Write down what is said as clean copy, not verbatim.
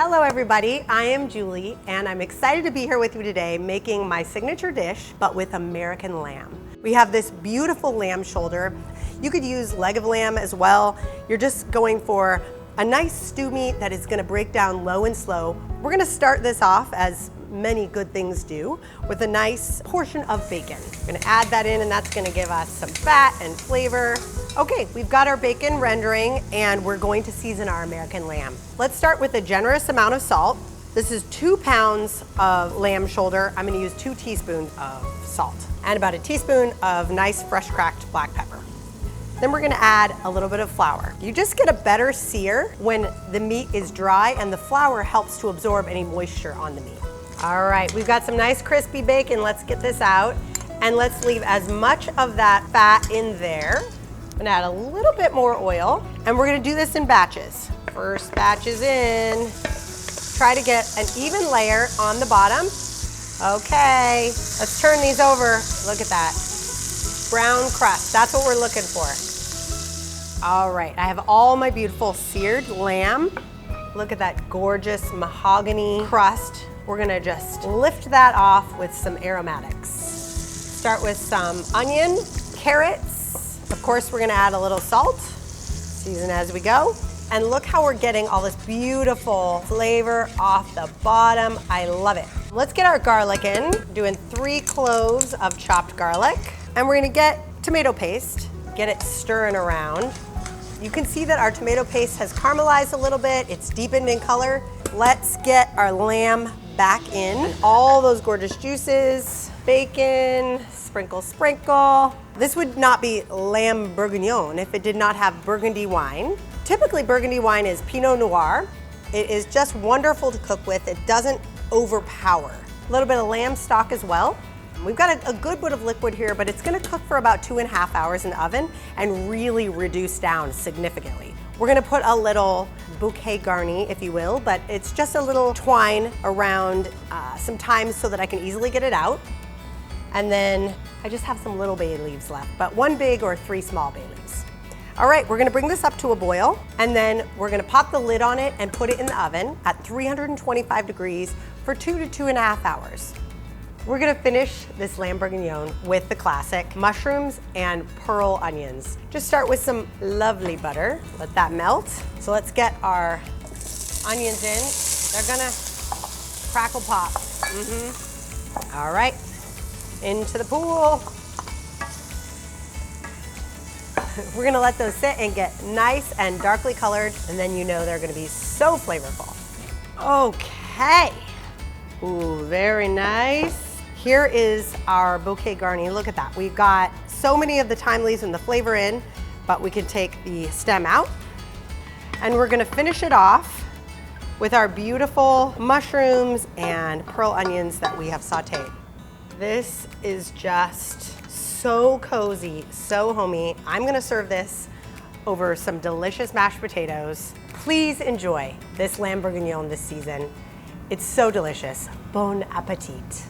Hello everybody, I am Julie and I'm excited to be here with you today making my signature dish, but with American lamb. We have this beautiful lamb shoulder. You could use leg of lamb as well. You're just going for a nice stew meat that is gonna break down low and slow. We're gonna start this off, as many good things do, with a nice portion of bacon. We're gonna add that in and that's gonna give us some fat and flavor. Okay, we've got our bacon rendering and we're going to season our American lamb. Let's start with a generous amount of salt. This is 2 pounds of lamb shoulder. I'm gonna use 2 teaspoons of salt and about a teaspoon of nice fresh cracked black pepper. Then we're gonna add a little bit of flour. You just get a better sear when the meat is dry and the flour helps to absorb any moisture on the meat. All right, we've got some nice crispy bacon. Let's get this out and let's leave as much of that fat in there. I'm gonna add a little bit more oil and we're gonna do this in batches. First batch is in. Try to get an even layer on the bottom. Okay, let's turn these over. Look at that. Brown crust, that's what we're looking for. All right, I have all my beautiful seared lamb. Look at that gorgeous mahogany crust. We're gonna just lift that off with some aromatics. Start with some onion, carrots. Of course, we're gonna add a little salt, season as we go. And look how we're getting all this beautiful flavor off the bottom. I love it. Let's get our garlic in, doing 3 cloves of chopped garlic. And we're gonna get tomato paste, get it stirring around. You can see that our tomato paste has caramelized a little bit, it's deepened in color. Let's get our lamb back in. All those gorgeous juices, bacon, sprinkle, sprinkle. This would not be Lamb Bourguignon if it did not have Burgundy wine. Typically Burgundy wine is Pinot Noir. It is just wonderful to cook with. It doesn't overpower. A little bit of lamb stock as well. We've got a good bit of liquid here, but it's gonna cook for about 2.5 hours in the oven and really reduce down significantly. We're gonna put a little bouquet garni, if you will, but it's just a little twine around some thyme so that I can easily get it out. And then I just have some little bay leaves left, but 1 big or 3 small bay leaves. All right, we're gonna bring this up to a boil, and then we're gonna pop the lid on it and put it in the oven at 325 degrees for 2 to 2.5 hours. We're gonna finish this lamb bourguignon with the classic mushrooms and pearl onions. Just start with some lovely butter, let that melt. So let's get our onions in. They're gonna crackle pop. All right, into the pool. We're gonna let those sit and get nice and darkly colored, and then you know they're gonna be so flavorful. Okay, ooh, very nice. Here is our bouquet garni. Look at that. We've got so many of the thyme leaves and the flavor in, but we can take the stem out. And we're gonna finish it off with our beautiful mushrooms and pearl onions that we have sauteed. This is just so cozy, so homey. I'm gonna serve this over some delicious mashed potatoes. Please enjoy this lamb bourguignon this season. It's so delicious. Bon appetit.